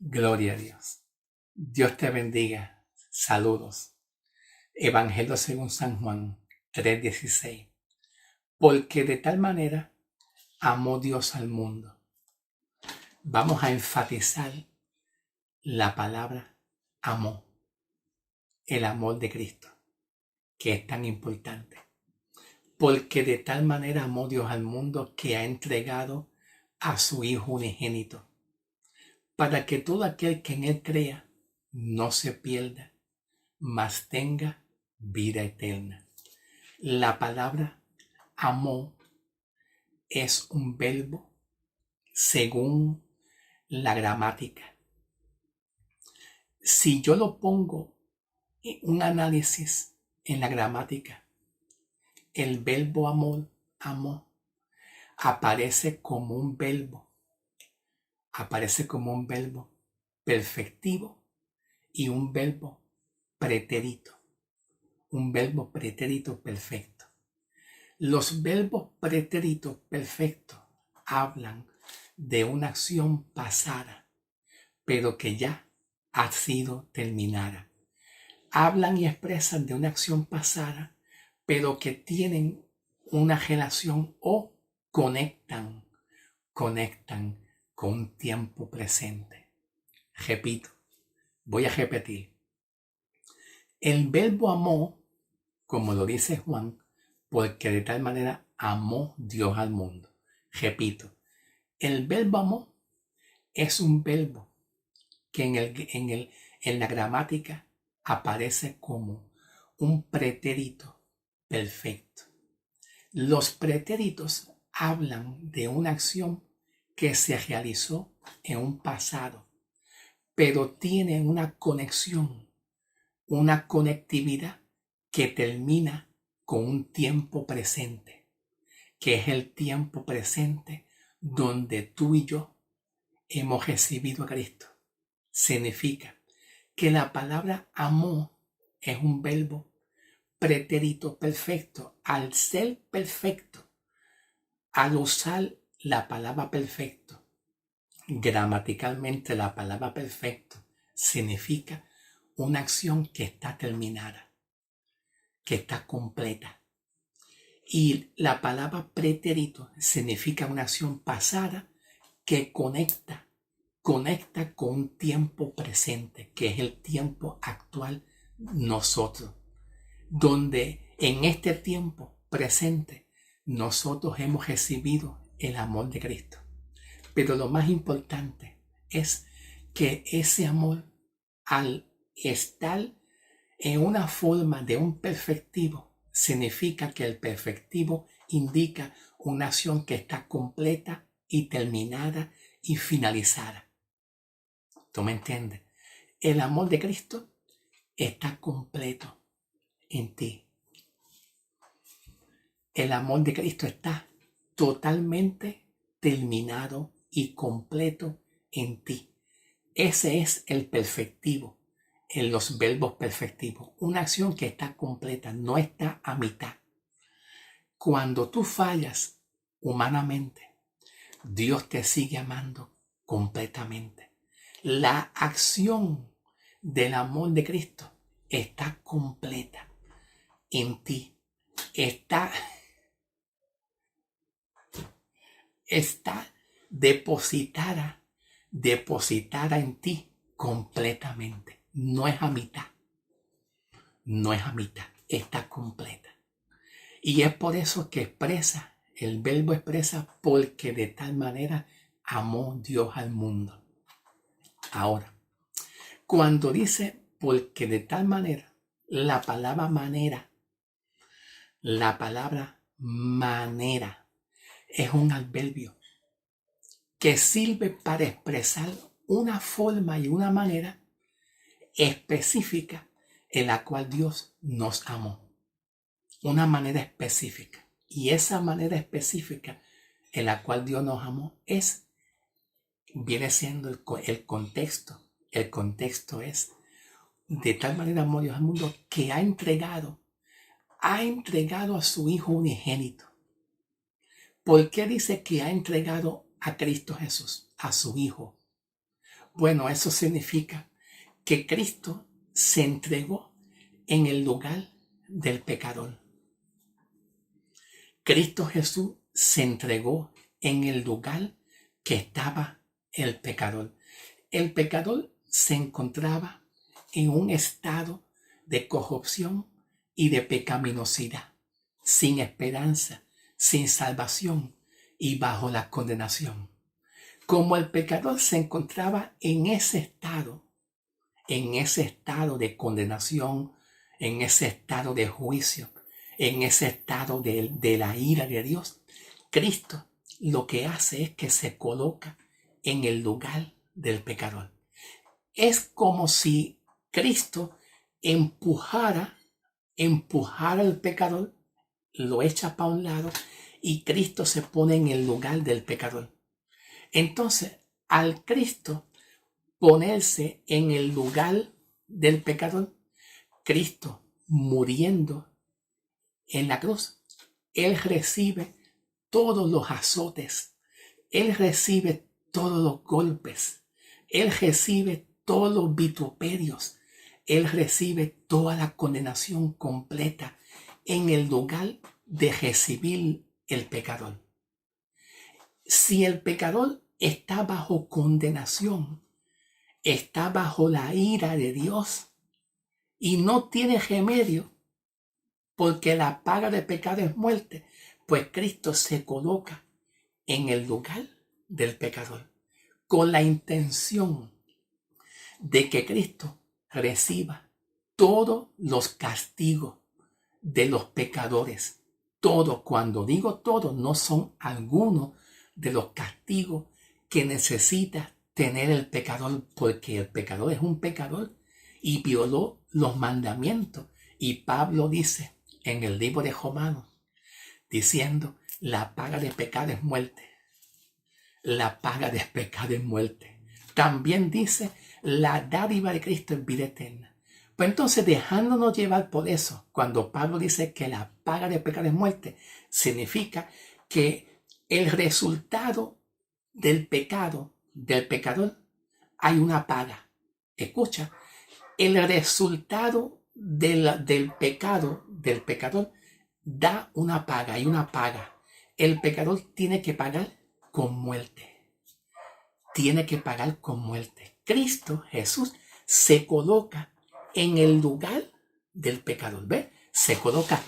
Gloria a Dios. Dios te bendiga. Saludos. Evangelio según San Juan 3:16. Porque de tal manera amó Dios al mundo. Vamos a enfatizar la palabra amó. El amor de Cristo, que es tan importante. Porque de tal manera amó Dios al mundo que ha entregado a su Hijo unigénito, para que todo aquel que en Él crea no se pierda, mas tenga vida eterna. La palabra amó es un verbo según la gramática. Si yo lo pongo en un análisis en la gramática, el verbo amó, aparece como un verbo perfectivo y un verbo pretérito perfecto. Los verbos pretéritos perfectos hablan de una acción pasada, pero que ya ha sido terminada. Hablan y expresan de una acción pasada, pero que tienen una relación o conectan con un tiempo presente. Repito, voy a repetir. El verbo amó, como lo dice Juan, porque de tal manera amó Dios al mundo. Repito, el verbo amó es un verbo que en la gramática aparece como un pretérito perfecto. Los pretéritos hablan de una acción que se realizó en un pasado, pero tienen una conexión, una conectividad que termina con un tiempo presente, que es el tiempo presente donde tú y yo hemos recibido a Cristo. Significa que la palabra amó es un verbo pretérito perfecto. Al ser perfecto, al usar la palabra perfecto, gramaticalmente la palabra perfecto significa una acción que está terminada, que está completa. Y la palabra pretérito significa una acción pasada que conecta con un tiempo presente, que es el tiempo actual nosotros, donde en este tiempo presente nosotros hemos recibido el amor de Cristo. Pero lo más importante es que ese amor, al estar en una forma de un perfectivo, significa que el perfectivo indica una acción que está completa y terminada y finalizada. ¿Tú me entiendes? El amor de Cristo está completo en ti. El amor de Cristo está totalmente terminado y completo en ti. Ese es el perfectivo, en los verbos perfectivos. Una acción que está completa, no está a mitad. Cuando tú fallas humanamente, Dios te sigue amando completamente. La acción del amor de Cristo está completa en ti. Está depositada en ti completamente. No es a mitad. Está completa. Y es por eso que el verbo expresa, porque de tal manera amó Dios al mundo. Ahora, cuando dice porque de tal manera, la palabra manera es un adverbio que sirve para expresar una forma y una manera específica en la cual Dios nos amó. Una manera específica. Y esa manera específica en la cual Dios nos amó viene siendo el contexto. El contexto es: de tal manera amó Dios al mundo que ha entregado a su Hijo unigénito. ¿Por qué dice que ha entregado a Cristo Jesús, a su Hijo? Bueno, eso significa que Cristo se entregó en el lugar del pecador. Cristo Jesús se entregó en el lugar que estaba el pecador. El pecador se encontraba en un estado de corrupción y de pecaminosidad, sin esperanza, sin salvación y bajo la condenación. Como el pecador se encontraba en ese estado de condenación, en ese estado de juicio, en ese estado de la ira de Dios, Cristo lo que hace es que se coloca en el lugar del pecador. Es como si Cristo empujara al pecador, lo echa para un lado y Cristo se pone en el lugar del pecador. Entonces, al Cristo ponerse en el lugar del pecador, Cristo muriendo en la cruz, Él recibe todos los azotes, Él recibe todos los golpes, Él recibe todos los vituperios, Él recibe toda la condenación completa en el lugar de recibir el pecador. Si el pecador está bajo condenación, está bajo la ira de Dios y no tiene remedio, porque la paga del pecado es muerte, pues Cristo se coloca en el lugar del pecador con la intención de que Cristo reciba todos los castigos de los pecadores. Todo, cuando digo todo, no son algunos de los castigos que necesita tener el pecador, porque el pecador es un pecador y violó los mandamientos. Y Pablo dice en el libro de Romanos, diciendo, la paga de pecado es muerte. La paga de pecado es muerte. También dice, la dádiva de Cristo es vida eterna. Pues entonces, dejándonos llevar por eso, cuando Pablo dice que la paga de pecado es muerte, significa que el resultado del pecado, del pecador, hay una paga. Escucha, el resultado del pecado, del pecador, da una paga, hay una paga. El pecador tiene que pagar con muerte. Tiene que pagar con muerte. Cristo, Jesús, se coloca en el lugar del pecador. ¿Ves? Se coloca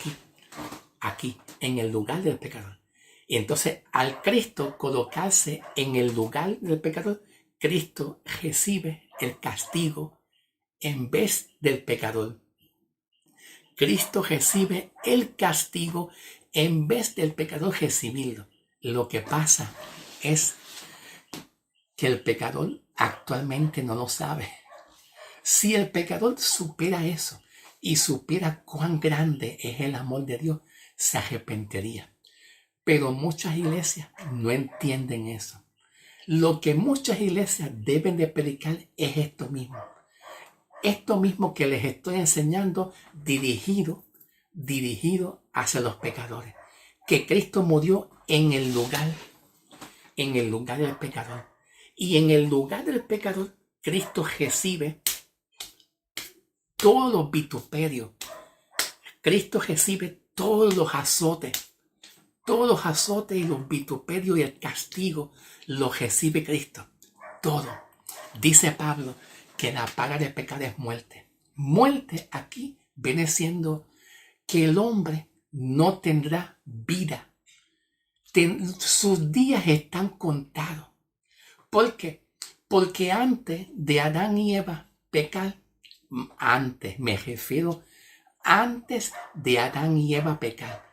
aquí, en el lugar del pecador. Y entonces, al Cristo colocarse en el lugar del pecador, Cristo recibe el castigo en vez del pecador. Cristo recibe el castigo en vez del pecador recibirlo. Lo que pasa es que el pecador actualmente no lo sabe. Si el pecador supiera eso y supiera cuán grande es el amor de Dios, se arrepentiría. Pero muchas iglesias no entienden eso. Lo que muchas iglesias deben de predicar es esto mismo. Esto mismo que les estoy enseñando dirigido hacia los pecadores. Que Cristo murió en el lugar del pecador. Y en el lugar del pecador, Cristo recibe todos los vituperios. Cristo recibe todos los azotes y los vituperios y el castigo los recibe Cristo. Todo. Dice Pablo que la paga del pecado es muerte. Muerte aquí viene siendo que el hombre no tendrá vida. Sus días están contados. ¿Por qué? Porque antes de Adán y Eva pecar, antes de Adán y Eva pecar,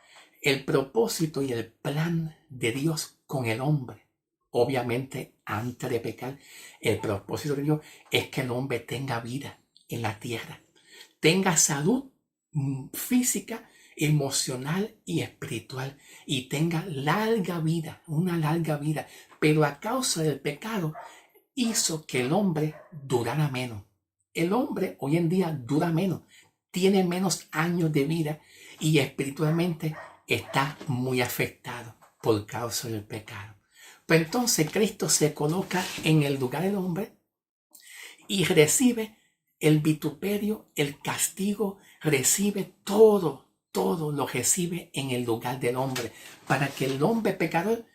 el propósito y el plan de Dios con el hombre, obviamente antes de pecar, el propósito de Dios es que el hombre tenga vida en la tierra, tenga salud física, emocional y espiritual, y tenga larga vida, una larga vida. Pero a causa del pecado hizo que el hombre durara menos. El hombre hoy en día dura menos, tiene menos años de vida y espiritualmente está muy afectado por causa del pecado. Pues entonces Cristo se coloca en el lugar del hombre y recibe el vituperio, el castigo, recibe todo lo recibe en el lugar del hombre, para que el hombre pecador,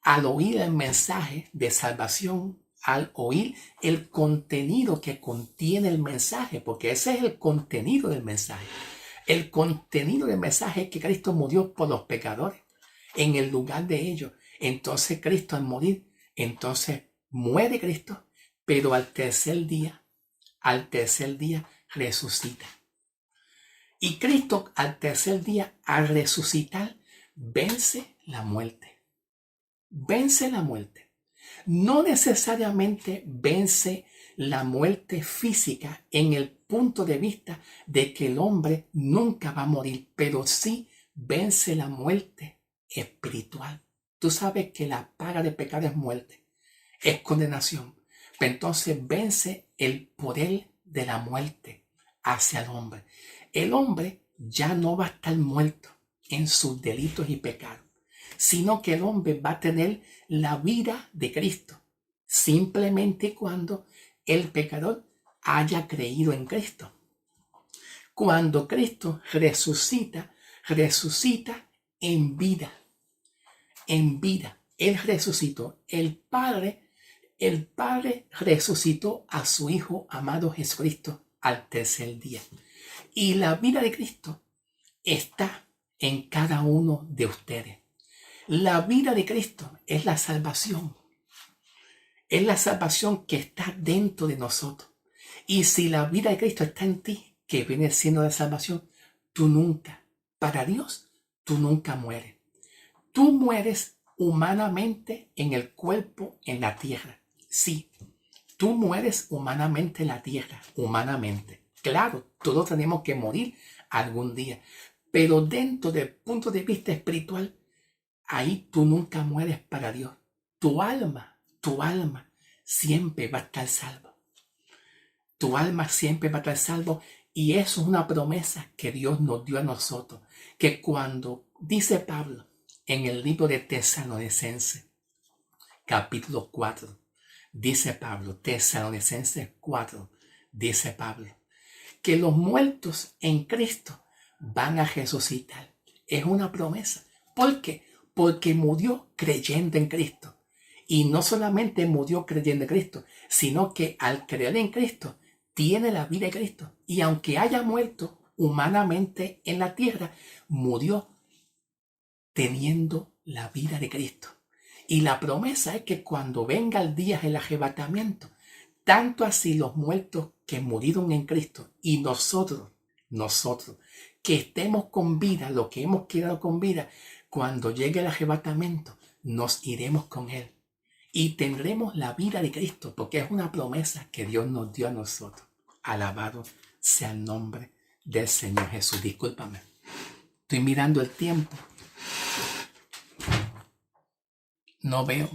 al oír el mensaje de salvación, al oír el contenido que contiene el mensaje, porque ese es el contenido del mensaje. El contenido del mensaje es que Cristo murió por los pecadores en el lugar de ellos. Entonces Cristo al morir, entonces muere Cristo, pero al tercer día resucita. Y Cristo al tercer día, al resucitar, vence la muerte. Vence la muerte. No necesariamente vence la muerte física en el punto de vista de que el hombre nunca va a morir, pero sí vence la muerte espiritual. Tú sabes que la paga de pecado es muerte, es condenación. Pero entonces vence el poder de la muerte hacia el hombre. El hombre ya no va a estar muerto en sus delitos y pecados, sino que el hombre va a tener la vida de Cristo, simplemente cuando el pecador haya creído en Cristo. Cuando Cristo resucita en vida, en vida. Él resucitó. El Padre resucitó a su Hijo amado Jesucristo al tercer día. Y la vida de Cristo está en cada uno de ustedes. La vida de Cristo es la salvación. Es la salvación que está dentro de nosotros. Y si la vida de Cristo está en ti, que viene siendo la salvación, tú nunca, para Dios, tú nunca mueres. Tú mueres humanamente en el cuerpo, en la tierra. Sí, tú mueres humanamente en la tierra, humanamente. Claro, todos tenemos que morir algún día, pero dentro del punto de vista espiritual, ahí tú nunca mueres para Dios. Tu alma siempre va a estar salva. Tu alma siempre va a estar salvo, y eso es una promesa que Dios nos dio a nosotros, que cuando dice Pablo en el libro de Tesalonicenses, capítulo 4, dice Pablo, Tesalonicenses 4, dice Pablo, que los muertos en Cristo van a resucitar. Es una promesa. ¿Por qué? Porque murió creyendo en Cristo. Y no solamente murió creyendo en Cristo, sino que al creer en Cristo tiene la vida de Cristo. Y aunque haya muerto humanamente en la tierra, murió teniendo la vida de Cristo. Y la promesa es que cuando venga el día del arrebatamiento, tanto así los muertos que murieron en Cristo y nosotros, que estemos con vida, lo que hemos quedado con vida, cuando llegue el arrebatamiento, nos iremos con Él. Y tendremos la vida de Cristo, porque es una promesa que Dios nos dio a nosotros. Alabado sea el nombre del Señor Jesús. Discúlpame. Estoy mirando el tiempo. No veo,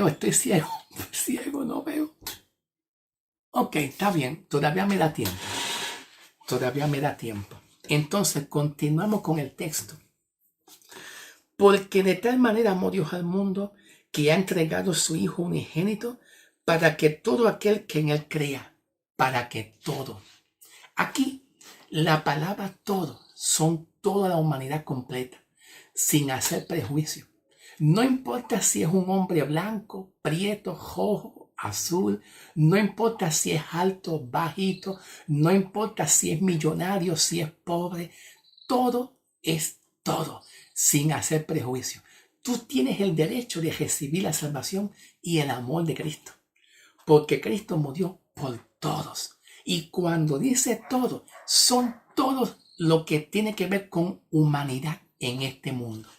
estoy ciego, no veo. Ok, está bien, todavía me da tiempo. Entonces, continuamos con el texto. Porque de tal manera amó Dios al mundo, que ha entregado su Hijo unigénito, para que todo aquel que en Él crea, para que todo. Aquí, la palabra todo, son toda la humanidad completa, sin hacer prejuicio. No importa si es un hombre blanco, prieto, rojo, azul, no importa si es alto, bajito, no importa si es millonario, si es pobre, todo es todo, sin hacer prejuicio. Tú tienes el derecho de recibir la salvación y el amor de Cristo, porque Cristo murió por todos. Y cuando dice todo, son todos lo que tiene que ver con humanidad en este mundo.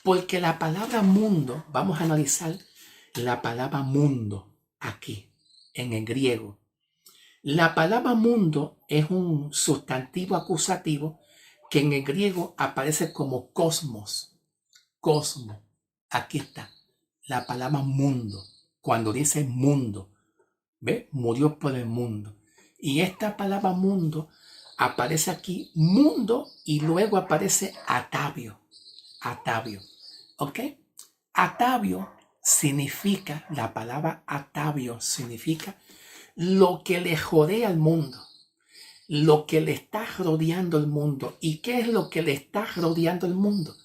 Porque la palabra mundo, vamos a analizar la palabra mundo aquí, en el griego. La palabra mundo es un sustantivo acusativo que en el griego aparece como cosmos. Cosmos. Aquí está. La palabra mundo. Cuando dice mundo, ¿ve? Murió por el mundo. Y esta palabra mundo aparece aquí, mundo, y luego aparece atavio. Atavio. ¿Ok? Atavio significa, la palabra atavio significa lo que le jodea al mundo, lo que le está rodeando el mundo. ¿Y qué es lo que le está rodeando el mundo?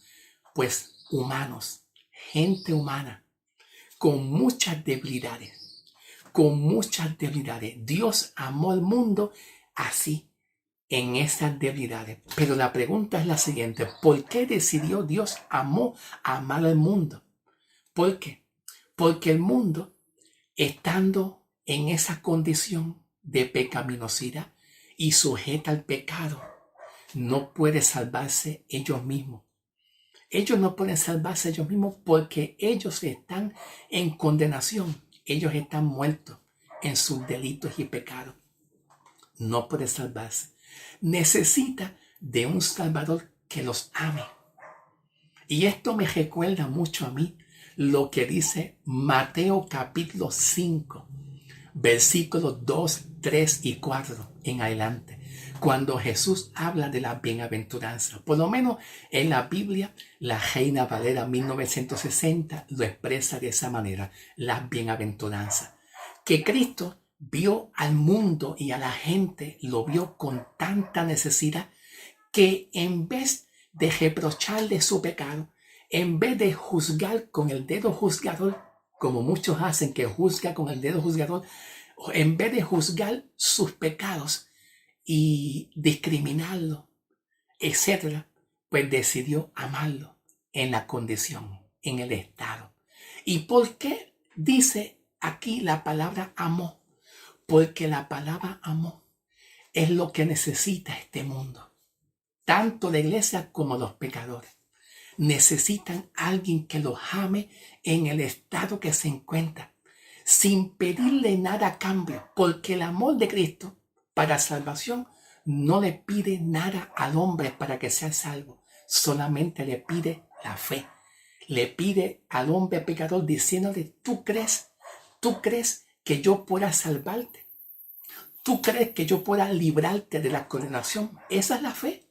Pues humanos, gente humana, con muchas debilidades, con muchas debilidades. Dios amó al mundo así, en esas debilidades. Pero la pregunta es la siguiente: ¿por qué decidió Dios amar al mundo? ¿Por qué? Porque el mundo, estando en esa condición de pecaminosidad y sujeta al pecado, no puede salvarse ellos mismos. Ellos no pueden salvarse ellos mismos porque ellos están en condenación. Ellos están muertos en sus delitos y pecados. No puede salvarse. Necesita de un Salvador que los ame. Y esto me recuerda mucho a mí lo que dice Mateo capítulo 5, versículos 2, 3 y 4 en adelante, cuando Jesús habla de la bienaventuranza. Por lo menos en la Biblia, la Reina Valera 1960 lo expresa de esa manera: la bienaventuranza. Que Cristo vio al mundo y a la gente, lo vio con tanta necesidad, que en vez de reprocharle su pecado, en vez de juzgar con el dedo juzgador, como muchos hacen, que juzga con el dedo juzgador, en vez de juzgar sus pecados y discriminarlo, etcétera, pues decidió amarlo en la condición, en el estado. ¿Y por qué dice aquí la palabra amó? Porque la palabra amó es lo que necesita este mundo. Tanto la iglesia como los pecadores necesitan a alguien que los ame en el estado que se encuentra, sin pedirle nada a cambio, porque el amor de Cristo para salvación no le pide nada al hombre para que sea salvo, solamente le pide la fe. Le pide al hombre pecador diciéndole: ¿tú crees que yo pueda salvarte? ¿Tú crees que yo pueda librarte de la condenación? Esa es la fe.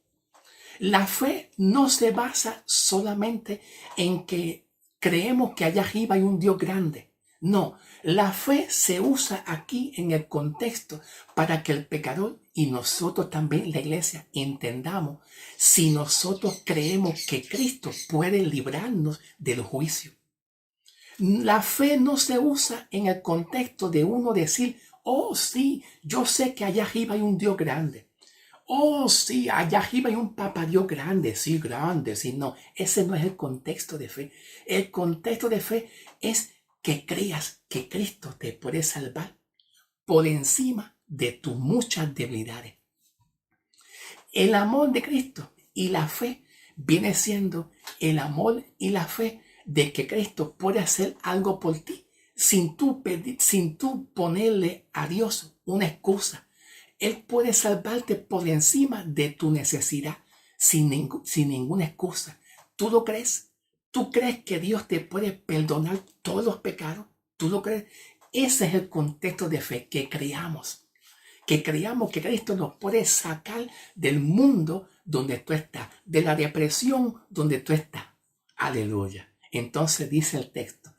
La fe no se basa solamente en que creemos que allá arriba hay un Dios grande. No, la fe se usa aquí en el contexto para que el pecador y nosotros también, la iglesia, entendamos si nosotros creemos que Cristo puede librarnos del juicio. La fe no se usa en el contexto de uno decir: oh sí, yo sé que allá arriba hay un Dios grande. Oh, sí, allá arriba hay un papá Dios grande, sí. No, ese no es el contexto de fe. El contexto de fe es que creas que Cristo te puede salvar por encima de tus muchas debilidades. El amor de Cristo y la fe viene siendo el amor y la fe de que Cristo puede hacer algo por ti sin tú ponerle a Dios una excusa. Él puede salvarte por encima de tu necesidad, sin ninguna excusa. ¿Tú lo crees? ¿Tú crees que Dios te puede perdonar todos los pecados? ¿Tú lo crees? Ese es el contexto de fe, que creamos que Cristo nos puede sacar del mundo donde tú estás, de la depresión donde tú estás. Aleluya. Entonces dice el texto: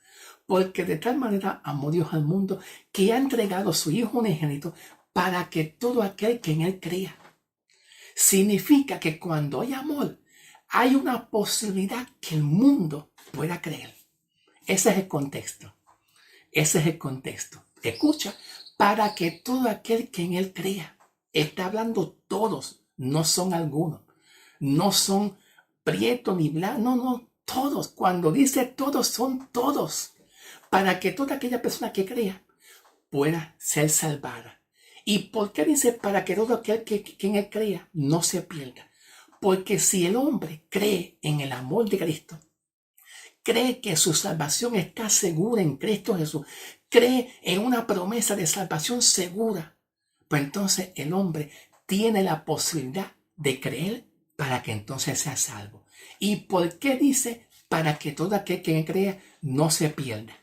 porque de tal manera amó Dios al mundo, que ha entregado a su Hijo unigénito, para que todo aquel que en Él crea. Significa que cuando hay amor, hay una posibilidad que el mundo pueda creer. Ese es el contexto. Ese es el contexto. Escucha: para que todo aquel que en Él crea. Está hablando todos, no son algunos. No son prietos ni blancos, no, todos. Cuando dice todos, son todos. Para que toda aquella persona que crea pueda ser salvada. ¿Y por qué dice para que todo aquel que en Él crea no se pierda? Porque si el hombre cree en el amor de Cristo, cree que su salvación está segura en Cristo Jesús, cree en una promesa de salvación segura, pues entonces el hombre tiene la posibilidad de creer para que entonces sea salvo. ¿Y por qué dice para que todo aquel que crea no se pierda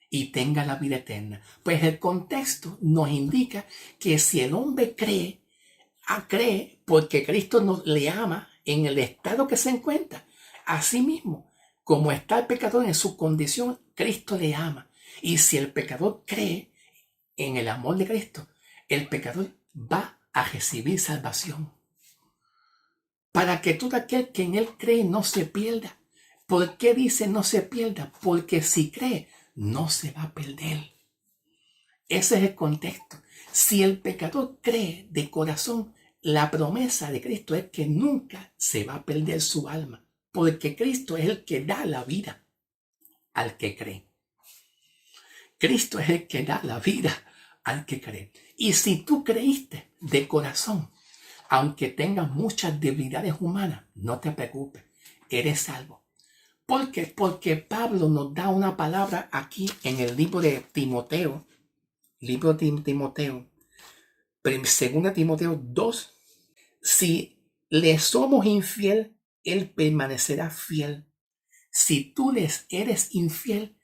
y tenga la vida eterna? Pues el contexto nos indica que si el hombre cree porque Cristo le ama en el estado que se encuentra. Asimismo, como está el pecador en su condición, Cristo le ama. Y si el pecador cree en el amor de Cristo, el pecador va a recibir salvación. Para que todo aquel que en él cree no se pierda. ¿Por qué dice no se pierda? Porque si cree, no se va a perder. Ese es el contexto. Si el pecador cree de corazón, la promesa de Cristo es que nunca se va a perder su alma, porque Cristo es el que da la vida al que cree. Cristo es el que da la vida al que cree. Y si tú creíste de corazón, aunque tengas muchas debilidades humanas, no te preocupes, eres salvo. ¿Por qué? Porque Pablo nos da una palabra aquí en el libro de Timoteo, segunda Timoteo 2. Si le somos infiel, él permanecerá fiel. Si tú les eres infiel,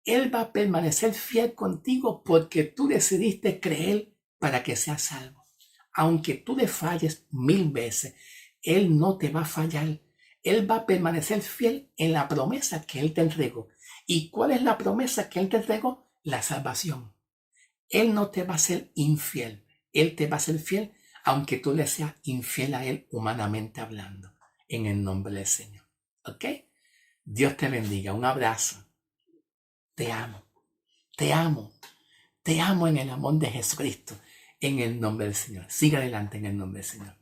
él va a permanecer fiel contigo porque tú decidiste creer para que seas salvo. Aunque tú le falles 1000 veces, él no te va a fallar. Él va a permanecer fiel en la promesa que él te entregó. ¿Y cuál es la promesa que él te entregó? La salvación. Él no te va a ser infiel. Él te va a ser fiel aunque tú le seas infiel a él humanamente hablando. En el nombre del Señor. ¿Ok? Dios te bendiga. Un abrazo. Te amo. Te amo. Te amo en el amor de Jesucristo. En el nombre del Señor. Siga adelante en el nombre del Señor.